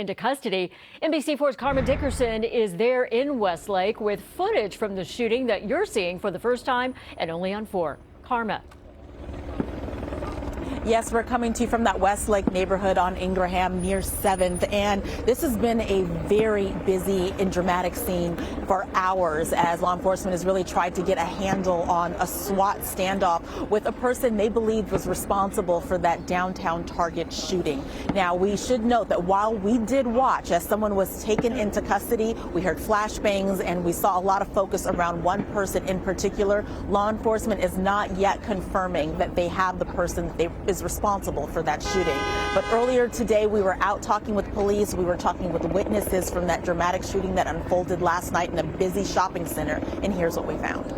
Into custody. NBC4's Karma Dickerson is there in Westlake with footage from the shooting that you're seeing for the first time and only on 4. Karma. Yes, we're coming to you from that Westlake neighborhood on Ingraham near 7th, and this has been a very busy and dramatic scene for hours as law enforcement has really tried to get a handle on a SWAT standoff with a person they believed was responsible for that downtown Target shooting. Now, we should note that while we did watch as someone was taken into custody, we heard flashbangs and we saw a lot of focus around one person in particular. Law enforcement is not yet confirming that they have the person that is responsible for that shooting. But earlier today, we were out talking with police. We were talking with witnesses from that dramatic shooting that unfolded last night in a busy shopping center. And here's what we found.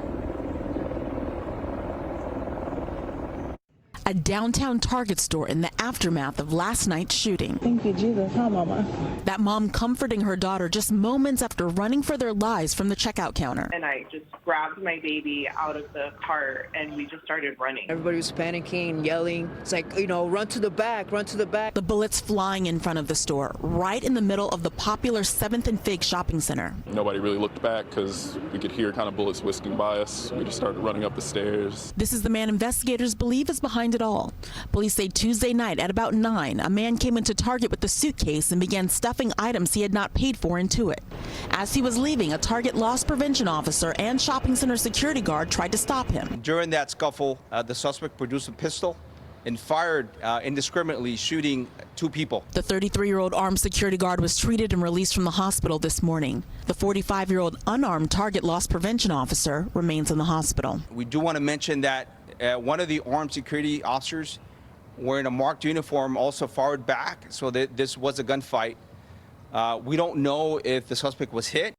A downtown Target store in the aftermath of last night's shooting. Thank you, Jesus. Huh, Mama? That mom comforting her daughter just moments after running for their lives from the checkout counter. And I just grabbed my baby out of the cart and we just started running. Everybody was panicking, yelling. It's like, run to the back, run to the back. The bullets flying in front of the store, right in the middle of the popular 7th and Fig shopping center. Nobody really looked back because we could hear kind of bullets whisking by us. We just started running up the stairs. This is the man investigators believe is behind it all. Police say Tuesday night at about 9, a man came into Target with a suitcase and began stuffing items he had not paid for into it. As he was leaving, a Target loss prevention officer and shopping center security guard tried to stop him. During that scuffle, the suspect produced a pistol and fired indiscriminately, shooting 2 people. The 33-year-old armed security guard was treated and released from the hospital this morning. The 45-year-old unarmed Target loss prevention officer remains in the hospital. We do want to mention that one of the armed security officers wearing a marked uniform also fired back, so that this was a gunfight. We don't know if the suspect was hit.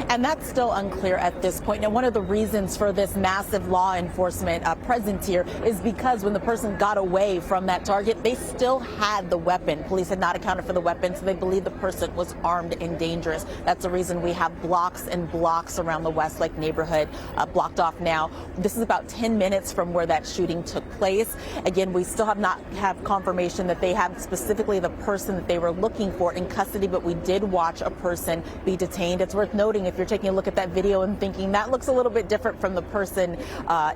And that's still unclear at this point. Now, one of the reasons for this massive law enforcement presence here is because when the person got away from that Target, they still had the weapon. Police had not accounted for the weapon, so they believe the person was armed and dangerous. That's the reason we have blocks and blocks around the Westlake neighborhood blocked off now. This is about 10 minutes from where that shooting took place. Again, we still have not have confirmation that they have specifically the person that they were looking for in custody, but we did watch a person be detained. It's worth noting, if you're taking a look at that video and thinking that looks a little bit different from the person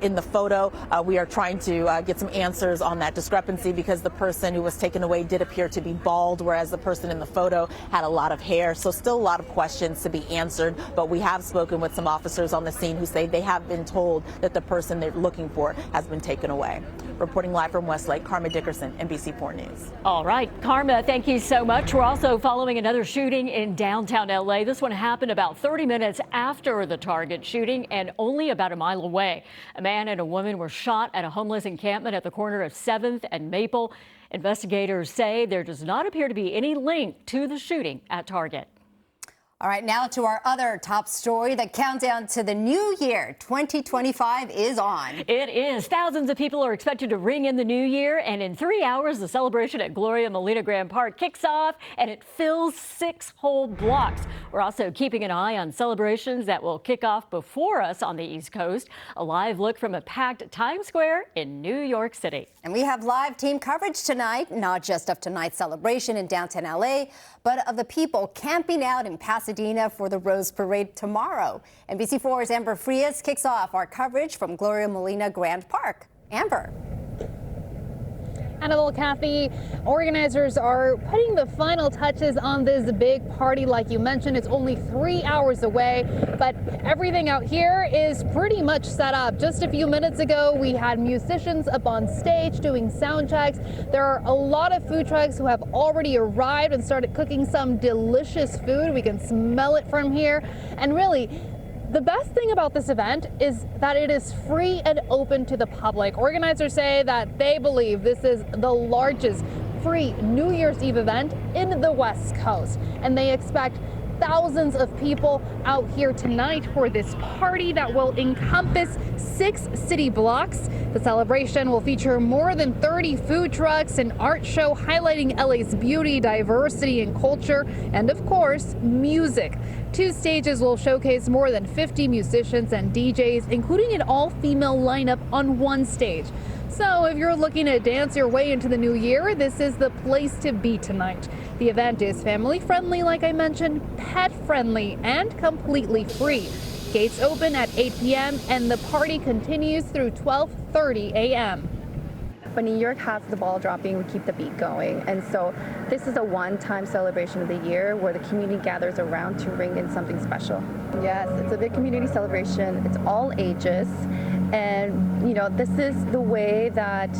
in the photo, we are trying to get some answers on that discrepancy because the person who was taken away did appear to be bald, whereas the person in the photo had a lot of hair. So still a lot of questions to be answered, but we have spoken with some officers on the scene who say they have been told that the person they're looking for has been taken away. Reporting live from Westlake, Karma Dickerson, NBC4 News. All right, Karma, thank you so much. We're also following another shooting in downtown LA. This one happened about 30 minutes after the Target shooting and only about a mile away. A man and a woman were shot at a homeless encampment at the corner of 7th and Maple. Investigators say there does not appear to be any link to the shooting at Target. All right, now to our other top story. The countdown to the new year, 2025, is on. It is. Thousands of people are expected to ring in the new year, and in 3 hours, the celebration at Gloria Molina Grand Park kicks off, and it fills 6 whole blocks. We're also keeping an eye on celebrations that will kick off before us on the East Coast. A live look from a packed Times Square in New York City. And we have live team coverage tonight, not just of tonight's celebration in downtown LA, but of the people camping out in Pasadena for the Rose Parade tomorrow. NBC4's Amber Frias kicks off our coverage from Gloria Molina Grand Park. Amber. Annabelle, Kathy, organizers are putting the final touches on this big party. Like you mentioned, it's only 3 hours away, but everything out here is pretty much set up. Just a few minutes ago, we had musicians up on stage doing sound checks. There are a lot of food trucks who have already arrived and started cooking some delicious food. We can smell it from here. And really, the best thing about this event is that it is free and open to the public. Organizers say that they believe this is the largest free New Year's Eve event in the West Coast, and they expect thousands of people out here tonight for this party that will encompass 6 city blocks. The celebration will feature more than 30 food trucks, an art show highlighting LA's beauty, diversity, and culture, and of course, music. 2 stages will showcase more than 50 musicians and DJs, including an all-female lineup on one stage. So if you're looking to dance your way into the new year, this is the place to be tonight. The event is family friendly, like I mentioned, pet friendly, and completely free. Gates open at 8 p.m. and the party continues through 12:30 a.m. When New York has the ball dropping, we keep the beat going. And so this is a one-time celebration of the year where the community gathers around to ring in something special. Yes, it's a big community celebration. It's all ages. And, you know, this is the way that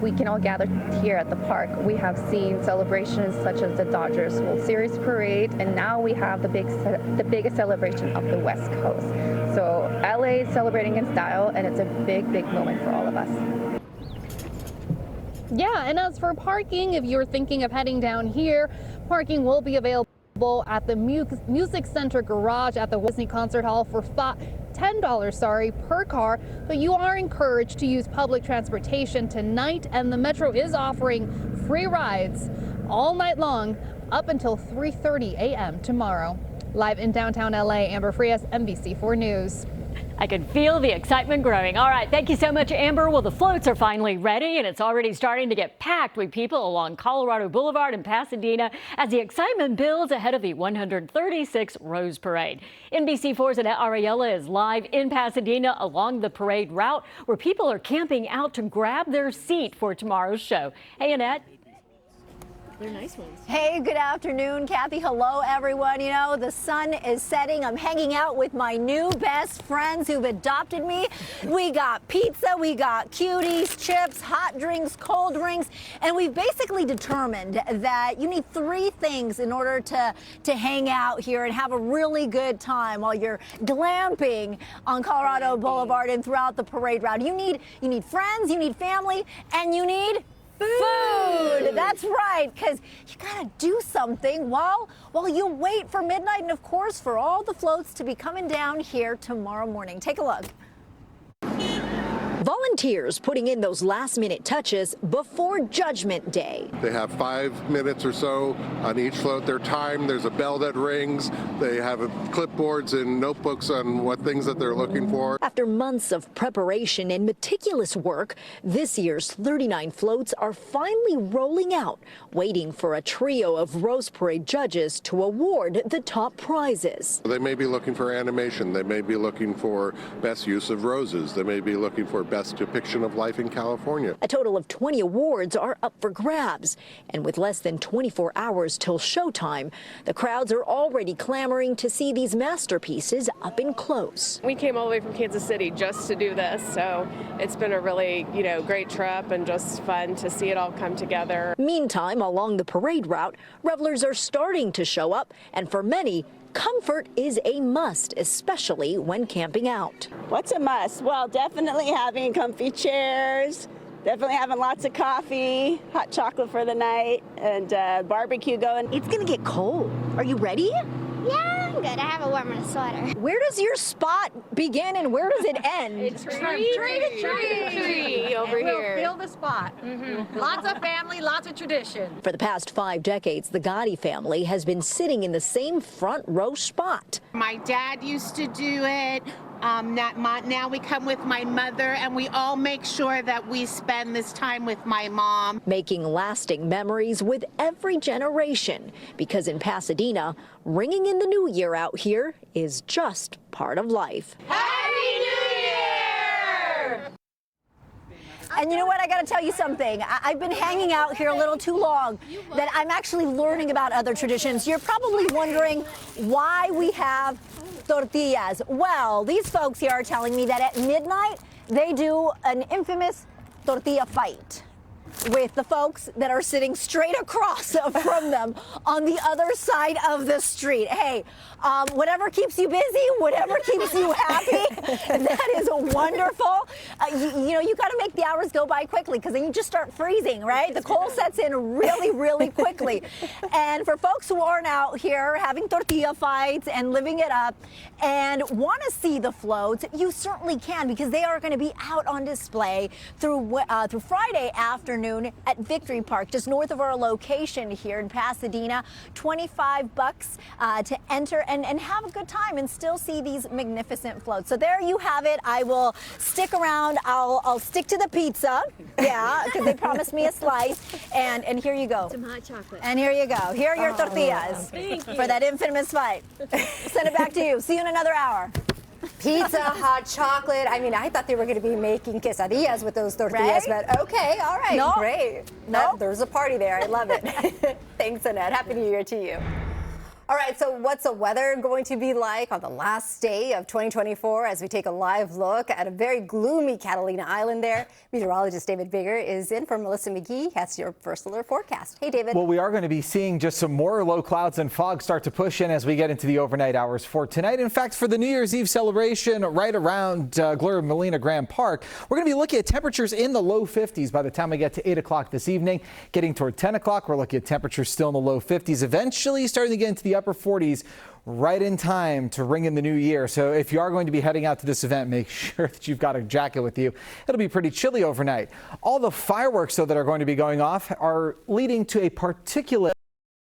we can all gather here at the park. We have seen celebrations such as the Dodgers World Series parade, and now we have the biggest celebration of the West Coast. So LA is celebrating in style, and it's a big, big moment for all of us. Yeah, and as for parking, if you're thinking of heading down here, parking will be available at the Music Center garage at the Disney Concert Hall for $10 per car, but you are encouraged to use public transportation tonight, and the Metro is offering free rides all night long up until 3:30 a.m. tomorrow. Live in downtown LA, Amber Frias, NBC4 News. I can feel the excitement growing. All right, thank you so much, Amber. Well, the floats are finally ready, and it's already starting to get packed with people along Colorado Boulevard in Pasadena as the excitement builds ahead of the 136th Rose Parade. NBC4's Annette Ariella is live in Pasadena along the parade route where people are camping out to grab their seat for tomorrow's show. Hey, Annette. They're nice ones. Hey, good afternoon, Kathy. Hello, everyone. You know, the sun is setting. I'm hanging out with my new best friends who've adopted me. We got pizza, we got cuties, chips, hot drinks, cold drinks, and we've basically determined that you need three things in order to hang out here and have a really good time while you're glamping on Colorado Boulevard and throughout the parade route. You need friends, you need family, and you need food. That's right, because you gotta do something while you wait for midnight and, of course, for all the floats to be coming down here tomorrow morning. Take a look. Volunteers putting in those last-minute touches before Judgment Day. They have 5 minutes or so on each float. They're timed. There's a bell that rings. They have clipboards and notebooks on what things that they're looking for. After months of preparation and meticulous work, this year's 39 floats are finally rolling out, waiting for a trio of Rose Parade judges to award the top prizes. They may be looking for animation. They may be looking for best use of roses. They may be looking for best depiction of life in California. A total of 20 awards are up for grabs. And with less than 24 hours till showtime, the crowds are already clamoring to see these masterpieces up and close. We came all the way from Kansas City just to do this, so it's been a really, great trip and just fun to see it all come together. Meantime, along the parade route, revelers are starting to show up, and for many, comfort is a must, especially when camping out. What's a must? Well, definitely having comfy chairs, definitely having lots of coffee, hot chocolate for the night, and barbecue going. It's gonna get cold. Are you ready? Yeah, I'm good. I have a warm and a sweater. Where does your spot begin and where does it end? It's tree over here. We'll fill the spot. Lots of family, lots of tradition. For the past 5 decades, the Gotti family has been sitting in the same front row spot. My dad used to do it. Now we come with my mother, and we all make sure that we spend this time with my mom. Making lasting memories with every generation, because in Pasadena, ringing in the new year out here is just part of life. Happy New Year! And you know what? I got to tell you something. I've been hanging out here a little too long that I'm actually learning about other traditions. You're probably wondering why we have tortillas. Well, these folks here are telling me that at midnight they do an infamous tortilla fight with the folks that are sitting straight across from them on the other side of the street. Hey, whatever keeps you busy, whatever keeps you happy, that is wonderful. You got to make the hours go by quickly because then you just start freezing, right? The cold sets in really, really quickly. And for folks who aren't out here having tortilla fights and living it up and want to see the floats, you certainly can because they are going to be out on display through Friday afternoon afternoon at Victory Park, just north of our location here in Pasadena. $25 to enter and have a good time and still see these magnificent floats. So there you have it. I will stick around. I'll stick to the pizza. Yeah, because they promised me a slice. And here you go. Some hot chocolate. And here you go. Here are your tortillas for that infamous fight. Send it back to you. See you in another hour. Pizza, hot chocolate. I mean, I thought they were going to be making quesadillas with those tortillas, Right? but okay, all right, No. great. No. There's a party there. I love it. Thanks, Annette. Happy New Year to you. All right, so what's the weather going to be like on the last day of 2024 as we take a live look at a very gloomy Catalina Island there? Meteorologist David Bigger is in for Melissa McGee. Has your first alert forecast. Hey, David. Well, we are going to be seeing just some more low clouds and fog start to push in as we get into the overnight hours for tonight. In fact, for the New Year's Eve celebration right around Gloria Molina Grand Park, we're going to be looking at temperatures in the low 50s by the time we get to 8 o'clock this evening. Getting toward 10 o'clock, we're looking at temperatures still in the low 50s, eventually starting to get into the upper 40s right in time to ring in the new year. So if you are going to be heading out to this event, make sure that you've got a jacket with you. It'll be pretty chilly overnight. All the fireworks, though, that are going to be going off are leading to a particular